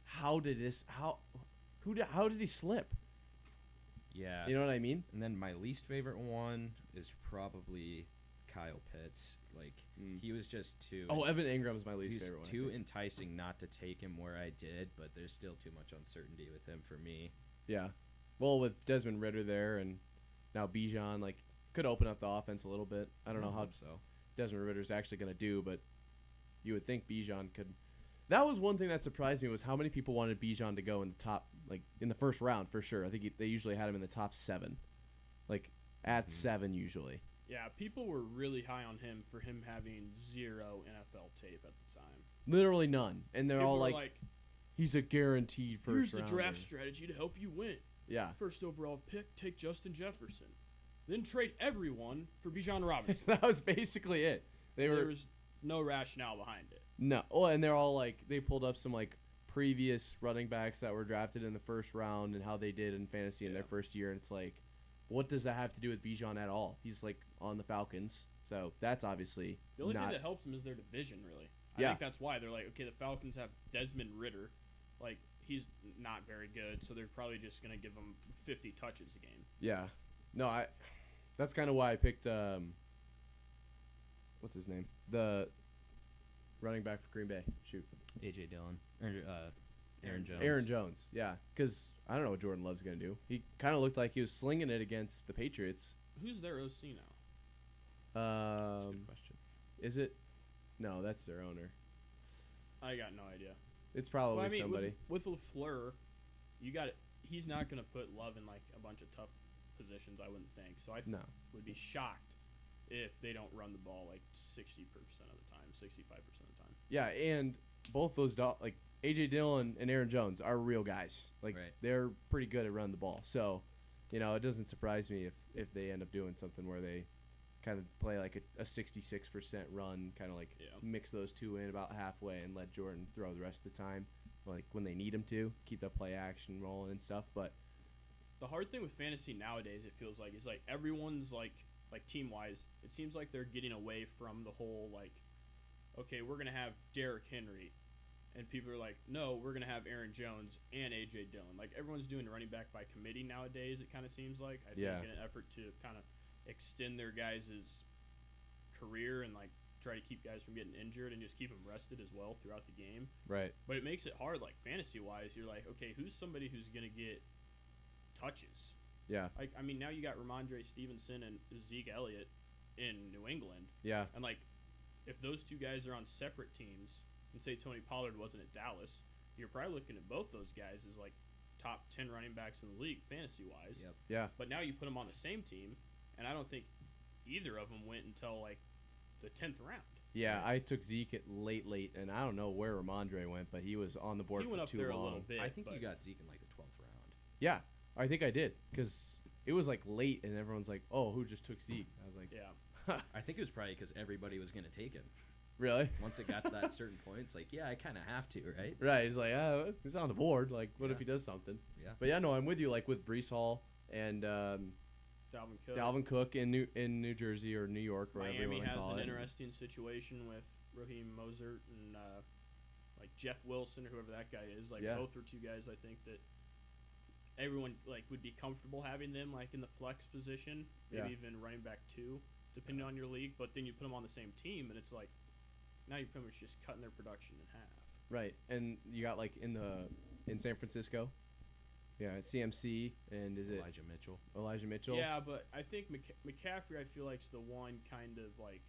Speaker 1: how did he slip?
Speaker 5: Yeah.
Speaker 1: You know what I mean?
Speaker 5: And then my least favorite one is probably Kyle Pitts. Like, he was just too...
Speaker 1: Oh, Evan Ingram's my least
Speaker 5: He's
Speaker 1: favorite one. I
Speaker 5: too
Speaker 1: think.
Speaker 5: enticing not to take him where I did, but there's still too much uncertainty with him for me.
Speaker 1: Yeah. Well, with Desmond Ridder there and now Bijan, like, could open up the offense a little bit. I don't know how
Speaker 5: so.
Speaker 1: Desmond Ridder's actually going to do, but you would think Bijan could. That was one thing that surprised me was how many people wanted Bijan to go in the top, like, in the first round for sure. I think they usually had him in the top 7. Like, at 7 usually.
Speaker 8: Yeah, people were really high on him for him having 0 NFL tape at the time.
Speaker 1: Literally none. And they're
Speaker 8: People
Speaker 1: all
Speaker 8: were
Speaker 1: like, he's a guaranteed first
Speaker 8: here's the
Speaker 1: rounder."
Speaker 8: draft strategy to help you win.
Speaker 1: Yeah.
Speaker 8: First overall pick, take Justin Jefferson. Then trade everyone for Bijan Robinson.
Speaker 1: That was basically it.
Speaker 8: There was no rationale behind it.
Speaker 1: No. Oh, and they're all like, they pulled up some like previous running backs that were drafted in the first round and how they did in fantasy in their first year. And it's like, what does that have to do with Bijan at all? He's like on the Falcons. So that's obviously
Speaker 8: The only
Speaker 1: not.
Speaker 8: thing that helps them is their division, really.
Speaker 1: Yeah.
Speaker 8: I think that's why they're like, okay, the Falcons have Desmond Ridder. Like, he's not very good, so they're probably just going to give him 50 touches a game.
Speaker 1: Yeah. No, that's kind of why I picked, what's his name? The running back for Green Bay. Shoot.
Speaker 5: A.J. Dillon. Or, Aaron Jones.
Speaker 1: Aaron Jones, yeah. Because I don't know what Jordan Love's going to do. He kind of looked like he was slinging it against the Patriots.
Speaker 8: Who's their OC now?
Speaker 5: That's a good question.
Speaker 1: Is it? No, that's their owner.
Speaker 8: I got no idea.
Speaker 1: It's probably
Speaker 8: Well, I mean,
Speaker 1: somebody.
Speaker 8: with LaFleur, he's not going to put Love in like a bunch of tough positions, I wouldn't think. So I
Speaker 1: No.
Speaker 8: would be shocked if they don't run the ball like 60% of the time, 65% of the time.
Speaker 1: Yeah, and both those like A.J. Dillon and Aaron Jones are real guys. Like
Speaker 5: Right.
Speaker 1: they're pretty good at running the ball. So, it doesn't surprise me if they end up doing something where they kind of play like a 66% run, kind of like mix those two in about halfway and let Jordan throw the rest of the time, like when they need him to keep the play action rolling and stuff. But
Speaker 8: the hard thing with fantasy nowadays, it feels like, is like everyone's like team wise, it seems like they're getting away from the whole like, okay, we're gonna have Derrick Henry, and people are like, no, we're gonna have Aaron Jones and AJ Dillon. Like everyone's doing running back by committee nowadays. It kind of seems like I think in an effort to kind of extend their guys' career and like try to keep guys from getting injured and just keep them rested as well throughout the game.
Speaker 1: right,
Speaker 8: But it makes it hard, like fantasy wise. You're like, okay, who's somebody who's gonna get touches?
Speaker 1: yeah,
Speaker 8: Like, I mean, now you got Ramondre Stevenson and Zeke Elliott in New England,
Speaker 1: yeah,
Speaker 8: and like, if those two guys are on separate teams, and say Tony Pollard wasn't at Dallas, you're probably looking at both those guys as like top 10 running backs in the league fantasy wise.
Speaker 5: Yep.
Speaker 1: yeah.
Speaker 8: But now you put them on the same team, and I don't think either of them went until like the 10th round.
Speaker 1: Yeah, I took Zeke at late, and I don't know where Ramondre went, but he was on the board
Speaker 8: He
Speaker 1: for
Speaker 8: went up
Speaker 1: too
Speaker 8: there
Speaker 1: long.
Speaker 8: a little bit.
Speaker 5: I think
Speaker 8: but
Speaker 5: you got Zeke in like the 12th round.
Speaker 1: Yeah, I think I did because it was like late, and everyone's like, "Oh, who just took Zeke?" I was like,
Speaker 8: yeah.
Speaker 5: I think it was probably because everybody was going to take him.
Speaker 1: "Really?"
Speaker 5: Once it got to that certain point, it's like, yeah, I kind of have to, right?
Speaker 1: Right? He's like, he's on the board. Like, what if
Speaker 5: Yeah.
Speaker 1: he does something?
Speaker 5: Yeah.
Speaker 1: But yeah, no, I'm with you. Like with Brees Hall and Dalvin Cook in New Jersey or New York, wherever you
Speaker 8: Miami
Speaker 1: want to
Speaker 8: has
Speaker 1: call
Speaker 8: an
Speaker 1: it.
Speaker 8: interesting situation with Raheem Mostert and like Jeff Wilson or whoever that guy is. Like both are two guys I think that everyone like would be comfortable having them like in the flex position, maybe even running back 2, depending on your league. But then you put them on the same team, and it's like now you're pretty much just cutting their production in half.
Speaker 1: Right, and you got like in San Francisco, CMC and is it Elijah Mitchell?
Speaker 8: Yeah, but I think McCaffrey I feel like is the one kind of like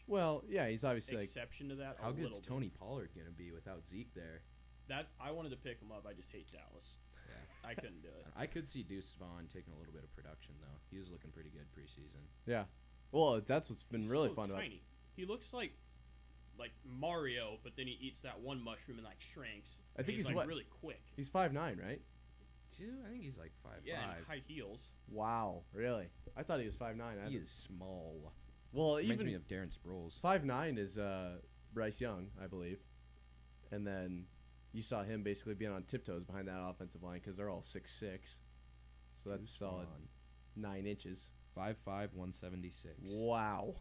Speaker 1: he's obviously
Speaker 8: exception to that.
Speaker 5: How good's Tony Pollard gonna be without Zeke there?
Speaker 8: That I wanted to pick him up. I just hate Dallas. Yeah, I couldn't do it.
Speaker 5: I could see Deuce Vaughn taking a little bit of production though. He was looking pretty good preseason.
Speaker 1: Yeah, well that's what's been really fun
Speaker 8: about.
Speaker 1: Tiny.
Speaker 8: He looks like Mario, but then he eats that one mushroom and like shrinks.
Speaker 1: I think he's
Speaker 8: like really quick.
Speaker 1: He's 5'9", right?
Speaker 5: I think he's like 5'5".
Speaker 8: Yeah, and high heels.
Speaker 1: Wow, really? I thought he was 5'9".
Speaker 5: He is small.
Speaker 1: Well,
Speaker 5: reminds
Speaker 1: even
Speaker 5: me of Darren Sproles.
Speaker 1: 5'9" is Bryce Young, I believe, and then you saw him basically being on tiptoes behind that offensive line because they're all 6'6", so that's a solid 9 inches.
Speaker 5: 5'5", 176.
Speaker 1: Wow.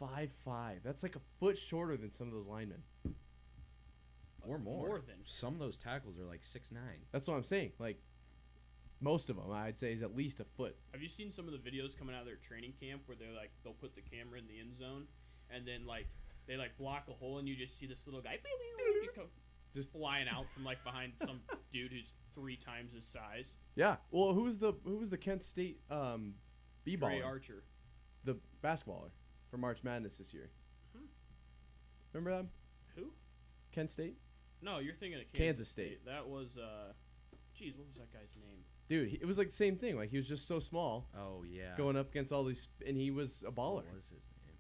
Speaker 1: 5'5". That's like a foot shorter than some of those linemen.
Speaker 5: Or more.
Speaker 8: More than.
Speaker 5: Some of those tackles are like 6'9".
Speaker 1: That's what I'm saying. Like, most of them, I'd say, is at least a foot.
Speaker 8: Have you seen some of the videos coming out of their training camp where they're like, they'll put the camera in the end zone, and then like they like block a hole, and you just see this little guy just flying out from like behind some dude who's 3 times his size.
Speaker 1: Yeah. Well, who was the Kent State b-baller?
Speaker 8: Trey Archer,
Speaker 1: the basketballer for March Madness this year. Remember that?
Speaker 8: Who?
Speaker 1: Kent State?
Speaker 8: No, you're thinking of
Speaker 1: Kansas State.
Speaker 8: That was what was that guy's name?
Speaker 1: Dude, it was like the same thing. Like he was just so small.
Speaker 5: Oh yeah.
Speaker 1: Going up against all these, and he was a baller.
Speaker 5: What was his name?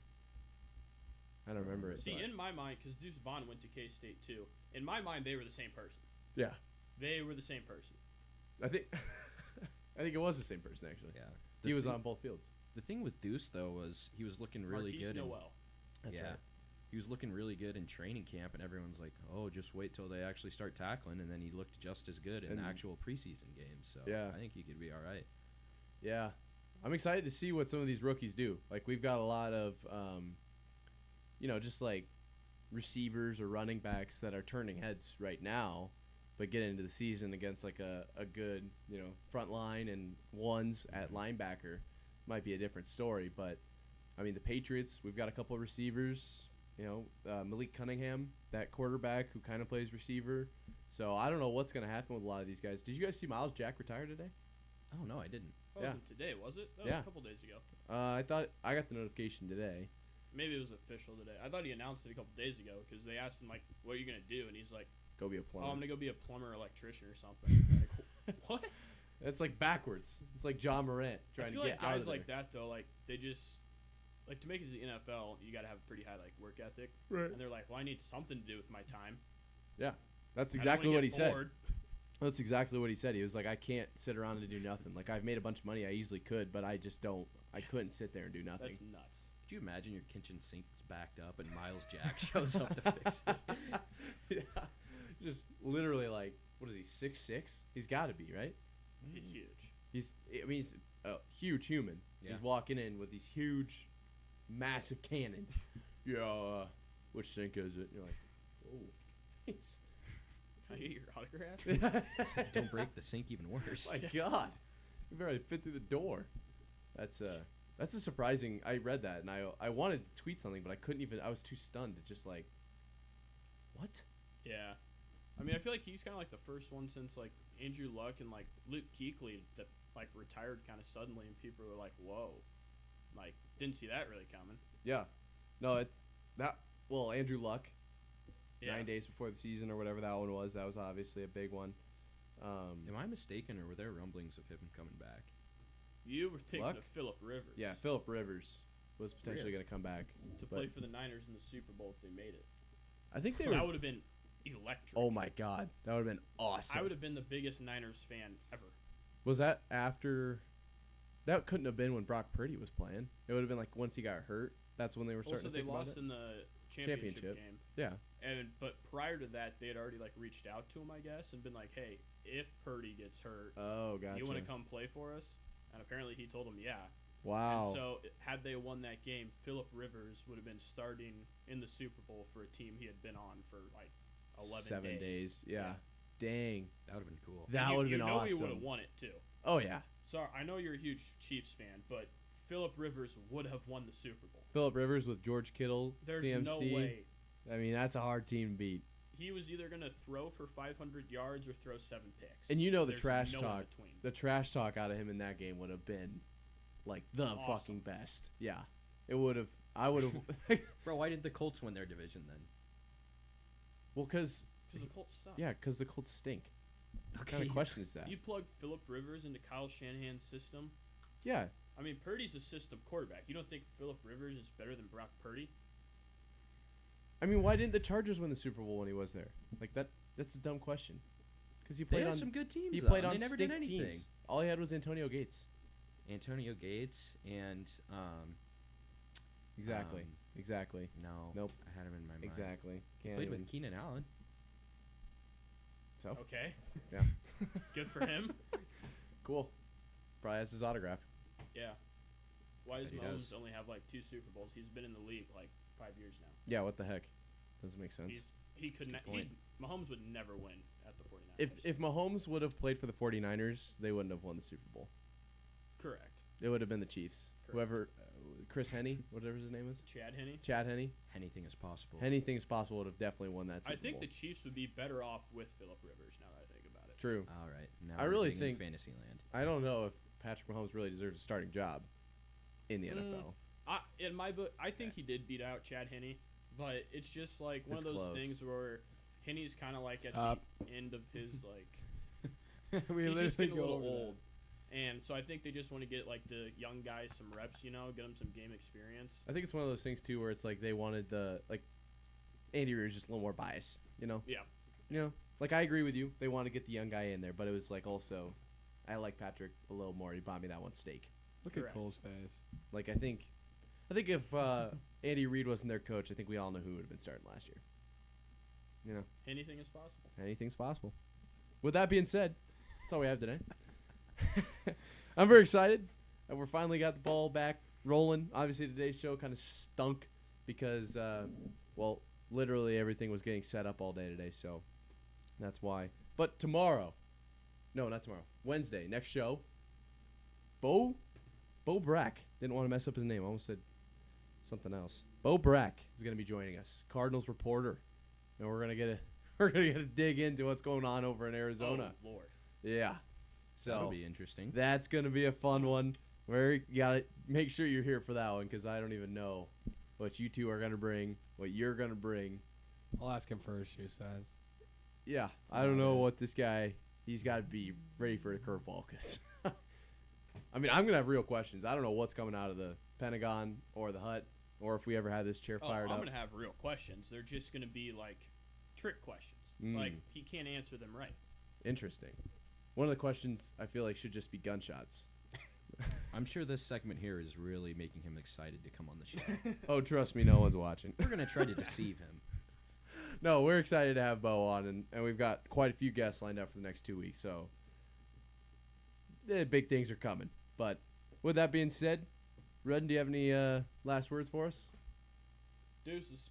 Speaker 1: I don't remember it.
Speaker 8: See, in my mind, because Deuce Vaughn went to K-State too. In my mind, they were the same person.
Speaker 1: Yeah.
Speaker 8: They were the same person.
Speaker 1: I think it was the same person actually.
Speaker 5: Yeah.
Speaker 1: He was on both fields.
Speaker 5: The thing with Deuce though was he was looking really
Speaker 8: Marquise
Speaker 5: good.
Speaker 8: Noel.
Speaker 1: That's right.
Speaker 5: He was looking really good in training camp, and everyone's like, "Oh, just wait till they actually start tackling," and then he looked just as good in actual preseason games. So I think he could be all right.
Speaker 1: Yeah, I'm excited to see what some of these rookies do. Like we've got a lot of, just like receivers or running backs that are turning heads right now, but get into the season against like a good front line and ones at linebacker might be a different story. But I mean the Patriots, we've got a couple of receivers. Malik Cunningham, that quarterback who kind of plays receiver. So I don't know what's going to happen with a lot of these guys. Did you guys see Miles Jack retire today?
Speaker 5: Oh, no, I didn't.
Speaker 8: That wasn't today, was it? That was a couple days ago.
Speaker 1: I thought I got the notification today.
Speaker 8: Maybe it was official today. I thought he announced it a couple days ago because they asked him, like, what are you going to do? And he's like,
Speaker 1: go be a plumber.
Speaker 8: Oh, I'm going to go be a plumber or electrician or something. Like, what?
Speaker 1: It's like backwards. It's like John Morant trying to get out of there.
Speaker 8: Guys like that, though, like, they just... Like, to make it to the NFL, you got to have a pretty high, like, work ethic.
Speaker 1: Right.
Speaker 8: And they're like, well, I need something to do with my time.
Speaker 1: Yeah. That's exactly what he said. That's exactly what he said. He was like, I can't sit around and do nothing. Like, I've made a bunch of money. I easily could, but I just don't. I couldn't sit there and do nothing.
Speaker 8: That's nuts.
Speaker 5: Could you imagine your kitchen sink's backed up and Miles Jack shows up to fix it?
Speaker 1: Yeah. Just literally, like, what is he, 6'6"? He's got to be, right?
Speaker 8: He's huge.
Speaker 1: He's a huge human. Yeah. He's walking in with these huge... massive cannons. Which sink is it? You're like, oh.
Speaker 8: Can I get your autograph?
Speaker 5: Don't break the sink even worse.
Speaker 1: My God. You barely fit through the door. That's a surprising. I read that and I wanted to tweet something, but I couldn't even. I was too stunned to just like, what?
Speaker 8: Yeah. I mean, I feel like he's kind of like the first one since like Andrew Luck and like Luke Kuechly that like retired kind of suddenly, and people were like, whoa. Like, didn't see that really coming.
Speaker 1: Yeah. No, Andrew Luck, 9 days before the season or whatever that one was, that was obviously a big one.
Speaker 5: Am I mistaken, or were there rumblings of him coming back?
Speaker 8: You were thinking of Phillip Rivers.
Speaker 1: Yeah, Phillip Rivers was potentially going to come back.
Speaker 8: To play for the Niners in the Super Bowl if they made it.
Speaker 1: I think
Speaker 8: that would have been electric.
Speaker 1: Oh, my God. That would have been awesome.
Speaker 8: I would have been the biggest Niners fan ever.
Speaker 1: Was that after... That couldn't have been when Brock Purdy was playing. It would have been like once he got hurt. That's when they were starting to think about it.
Speaker 8: Also, they lost in the championship game.
Speaker 1: Yeah.
Speaker 8: But prior to that, they had already like reached out to him, I guess, and been like, "Hey, if Purdy gets hurt,
Speaker 1: gotcha.
Speaker 8: You want to come play for us?" And apparently, he told him, "Yeah."
Speaker 1: Wow.
Speaker 8: And so had they won that game, Phillip Rivers would have been starting in the Super Bowl for a team he had been on for like 11
Speaker 1: 7 days. Yeah. Dang.
Speaker 5: That would have been cool.
Speaker 1: That would have been awesome.
Speaker 8: You know he would have won it too.
Speaker 1: Oh yeah.
Speaker 8: Sorry, I know you're a huge Chiefs fan, but Phillip Rivers would have won the Super Bowl.
Speaker 1: Phillip Rivers with George Kittle,
Speaker 8: There's
Speaker 1: CMC.
Speaker 8: no way.
Speaker 1: I mean, that's a hard team to beat.
Speaker 8: He was either going to throw for 500 yards or throw 7 picks.
Speaker 1: And you know the
Speaker 8: There's
Speaker 1: trash
Speaker 8: no
Speaker 1: talk.
Speaker 8: in between.
Speaker 1: The trash talk out of him in that game would have been like the
Speaker 8: Awesome.
Speaker 1: fucking best. Yeah. It would have. I would have.
Speaker 5: Bro, why didn't the Colts win their division then?
Speaker 1: Well, because.
Speaker 8: Because the Colts suck.
Speaker 1: Yeah, because the Colts stink. What
Speaker 5: Okay.
Speaker 1: kind of question is that?
Speaker 8: You plug Phillip Rivers into Kyle Shanahan's system.
Speaker 1: Yeah.
Speaker 8: I mean, Purdy's a system quarterback. You don't think Phillip Rivers is better than Brock Purdy?
Speaker 1: I mean, why didn't the Chargers win the Super Bowl when he was there? Like that's a dumb question. Because he
Speaker 5: They
Speaker 1: played
Speaker 5: had
Speaker 1: on
Speaker 5: some good teams.
Speaker 1: he
Speaker 5: though,
Speaker 1: played
Speaker 5: and
Speaker 1: on
Speaker 5: they never did
Speaker 1: stink
Speaker 5: anything.
Speaker 1: teams. All he had was Antonio Gates.
Speaker 5: Antonio Gates and
Speaker 1: Exactly. Exactly.
Speaker 5: no,
Speaker 1: Nope.
Speaker 5: I had him in my mind.
Speaker 1: Exactly.
Speaker 5: He
Speaker 1: Can't
Speaker 5: played
Speaker 1: even.
Speaker 5: with Keenan Allen.
Speaker 1: So
Speaker 8: Okay.
Speaker 1: yeah.
Speaker 8: Good for him.
Speaker 1: Cool. Probably has his autograph.
Speaker 8: Yeah. Why does
Speaker 5: Bet he
Speaker 8: Mahomes
Speaker 5: does.
Speaker 8: only have like 2 Super Bowls? He's been in the league like 5 years now.
Speaker 1: Yeah. What the heck? Doesn't make sense.
Speaker 8: He could not.
Speaker 5: point.
Speaker 8: Mahomes would never win at the 49ers.
Speaker 1: If Mahomes would have played for the 49ers, they wouldn't have won the Super Bowl.
Speaker 8: Correct.
Speaker 1: It would have been the Chiefs.
Speaker 8: Correct.
Speaker 1: Whoever, Chris Henne, whatever his name is,
Speaker 8: Chad Henne.
Speaker 1: Chad Henne.
Speaker 5: Anything is possible.
Speaker 1: Anything's possible would have definitely won that Super
Speaker 8: I think
Speaker 1: Bowl.
Speaker 8: the Chiefs would be better off with Phillip Rivers now that I think about it.
Speaker 1: True.
Speaker 5: All right. Now
Speaker 1: I
Speaker 5: we're
Speaker 1: really
Speaker 5: getting in
Speaker 1: think-
Speaker 5: Fantasyland.
Speaker 1: I don't know if Patrick Mahomes really deserves a starting job in the NFL.
Speaker 8: In my book, I think he did beat out Chad Henne, but it's just like one
Speaker 1: It's
Speaker 8: of those
Speaker 1: close.
Speaker 8: things where Henne's kind of like at
Speaker 6: Stop.
Speaker 8: the end of his like
Speaker 6: we
Speaker 8: he's just getting a
Speaker 6: go
Speaker 8: little
Speaker 6: over that.
Speaker 8: old. And so I think they just want to get like the young guys some reps, you know, get them some game experience.
Speaker 1: I think it's one of those things too where it's like they wanted the Andy Reid's just a little more biased, you know.
Speaker 8: Yeah.
Speaker 1: You know, like I agree with you. They want to get the young guy in there, but it was like also, I like Patrick a little more. He bought me that one steak.
Speaker 6: Look
Speaker 8: Correct.
Speaker 6: at Cole's face.
Speaker 1: Like I think if Andy Reid wasn't their coach, I think we all know who would have been starting last year. You know,
Speaker 8: Anything is possible.
Speaker 1: anything's possible. With that being said, that's all we have today. I'm very excited. We're finally got the ball back rolling. Obviously, today's show kind of stunk because, well, literally everything was getting set up all day today, so that's why. But tomorrow, no, not tomorrow, Wednesday, next show, Bo Brack. Didn't want to mess up his name. I almost said something else. Bo Brack is going to be joining us, Cardinals reporter, and we're gonna get to dig into what's going on over in Arizona.
Speaker 8: Oh, Lord.
Speaker 1: Yeah. So
Speaker 5: That'll be interesting.
Speaker 1: that's going to be a fun one. You got to make sure you're here for that one because I don't even know what you two are going to bring, what you're going to bring.
Speaker 6: I'll ask him for his shoe size.
Speaker 1: Yeah, I don't know what this guy, he's got to be ready for a curveball because, I mean, I'm going to have real questions. I don't know what's coming out of the Pentagon or the hut or if we ever had this chair
Speaker 8: Oh,
Speaker 1: fired
Speaker 8: I'm
Speaker 1: up.
Speaker 8: going to have real questions. They're just going to be like trick questions. Like he can't answer them right.
Speaker 1: Interesting. One of the questions I feel like should just be gunshots.
Speaker 5: I'm sure this segment here is really making him excited to come on the show.
Speaker 1: Oh, trust me, no one's watching.
Speaker 5: We're going to try to deceive him.
Speaker 1: No, we're excited to have Bo on, and we've got quite a few guests lined up for the next 2 weeks, so big things are coming. But with that being said, Redden, do you have any last words for us?
Speaker 8: Deuces.